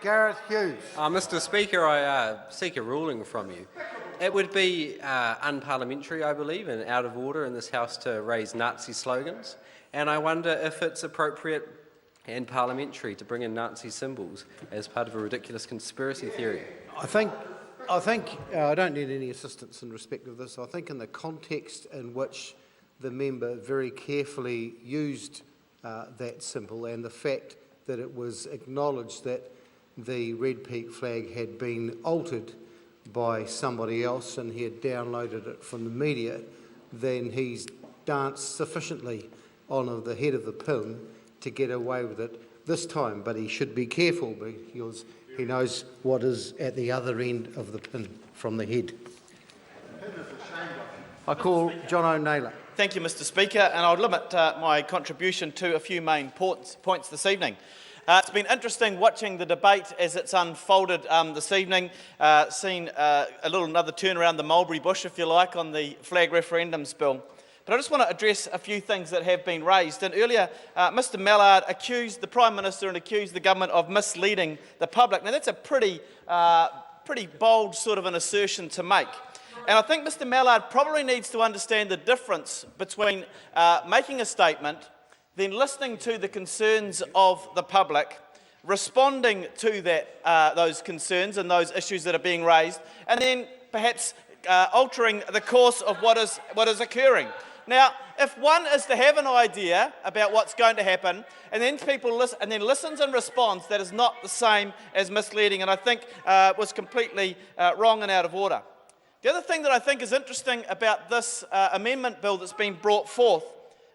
Gareth Hughes. Mr Speaker, I seek a ruling from you. It would be unparliamentary, I believe, and out of order in this House to raise Nazi slogans, and I wonder if it's appropriate and parliamentary to bring in Nazi symbols as part of a ridiculous conspiracy theory. I don't need any assistance in respect of this. I think in the context in which the member very carefully used that symbol and the fact that it was acknowledged that the red peak flag had been altered by somebody else and he had downloaded it from the media, then he's danced sufficiently on the head of the pin to get away with it this time. But he should be careful because he knows what is at the other end of the pin from the head. I call John O'Naylor. Thank you, Mr Speaker, and I'll limit my contribution to a few main points this evening. It's been interesting watching the debate as it's unfolded this evening, seen another turn around the mulberry bush, if you like, on the flag referendums bill. But I just want to address a few things that have been raised. And earlier, Mr Mallard accused the Prime Minister and accused the government of misleading the public. Now, that's a pretty bold sort of an assertion to make. And I think Mr Mallard probably needs to understand the difference between making a statement, then listening to the concerns of the public, responding to those concerns and those issues that are being raised, and then perhaps altering the course of what is occurring. Now, if one is to have an idea about what's going to happen, and then listens and responds, that is not the same as misleading, and I think was completely wrong and out of order. The other thing that I think is interesting about this amendment bill that's been brought forth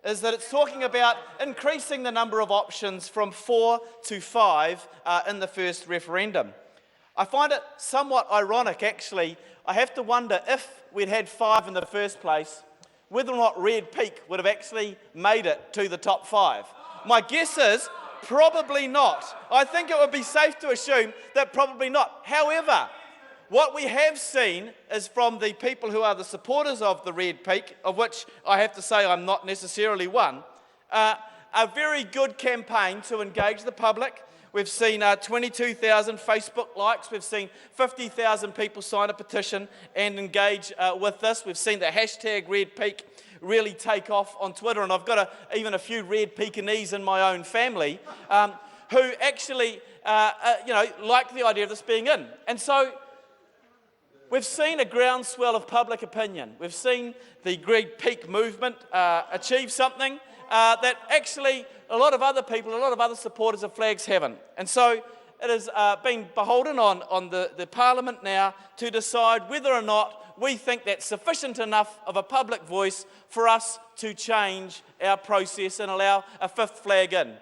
is that it's talking about increasing the number of options from 4 to 5 in the first referendum. I find it somewhat ironic, actually. I have to wonder if we'd had 5 in the first place, whether or not Red Peak would have actually made it to the top 5. My guess is probably not. I think it would be safe to assume that probably not. However, what we have seen is from the people who are the supporters of the Red Peak, of which I have to say I'm not necessarily one, a very good campaign to engage the public. We've seen 22,000 Facebook likes. We've seen 50,000 people sign a petition and engage with this. We've seen the hashtag Red Peak really take off on Twitter, and I've got even a few Red Pekinese in my own family who actually like the idea of this being in. And so we've seen a groundswell of public opinion. We've seen the Red Peak movement achieve something that actually a lot of other people, a lot of other supporters of flags haven't. And so it has been beholden on the Parliament now to decide whether or not we think that's sufficient enough of a public voice for us to change our process and allow a 5th flag in.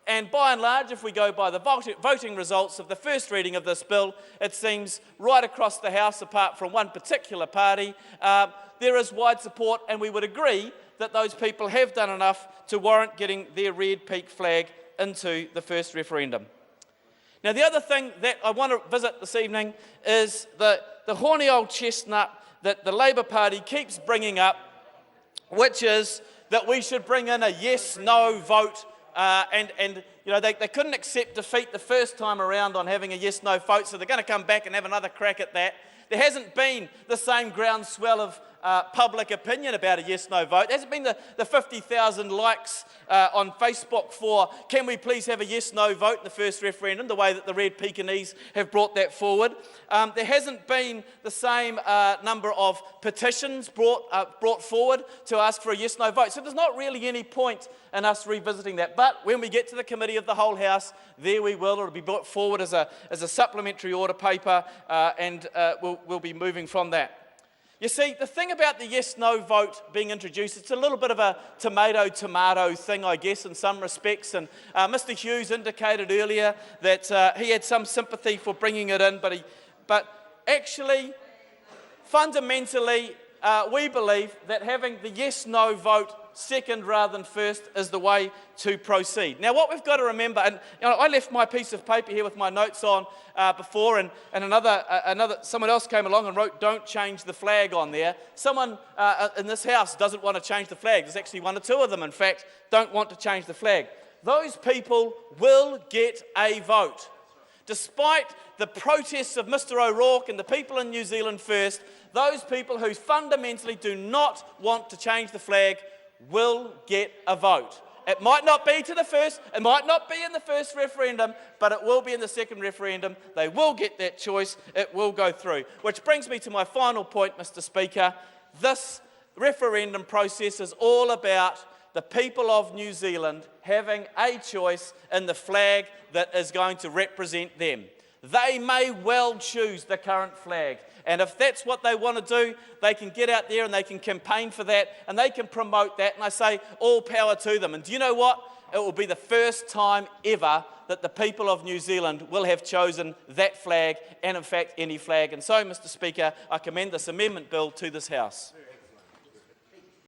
And by and large, if we go by the voting results of the first reading of this bill, it seems right across the House, apart from one particular party, there is wide support, and we would agree that those people have done enough to warrant getting their Red Peak flag into the first referendum. Now, the other thing that I want to visit this evening is the horny old chestnut that the Labour Party keeps bringing up, which is that we should bring in a yes-no vote. They couldn't accept defeat the first time around on having a yes-no vote, so they're going to come back and have another crack at that. There hasn't been the same groundswell of public opinion about a yes-no vote. There hasn't been the 50,000 likes on Facebook for can we please have a yes-no vote in the first referendum, the way that the Red Pekinese have brought that forward. There hasn't been the same number of petitions brought forward to ask for a yes-no vote. So there's not really any point in us revisiting that. But when we get to the Committee of the Whole House, there we will. It'll be brought forward as a supplementary order paper, and we'll be moving from that. You see, the thing about the yes-no vote being introduced, it's a little bit of a tomato-tomato thing, I guess, in some respects. And Mr Hughes indicated earlier that he had some sympathy for bringing it in, but actually, fundamentally, we believe that having the yes-no vote second rather than first is the way to proceed. Now, what we've got to remember, and I left my piece of paper here with my notes on before, and someone else came along and wrote, "Don't change the flag" on there. Someone in this House doesn't want to change the flag. There's actually one or two of them, in fact, don't want to change the flag. Those people will get a vote. Despite the protests of Mr O'Rourke and the people in New Zealand First, those people who fundamentally do not want to change the flag will get a vote. It might not be to the first, it might not be in the first referendum, but it will be in the second referendum. They will get that choice, it will go through. Which brings me to my final point, Mr Speaker. This referendum process is all about the people of New Zealand having a choice in the flag that is going to represent them. They may well choose the current flag, and if that's what they want to do, they can get out there and they can campaign for that and they can promote that, and I say all power to them. And do you know what? It will be the first time ever that the people of New Zealand will have chosen that flag, and in fact any flag. And so, Mr Speaker, I commend this amendment bill to this House.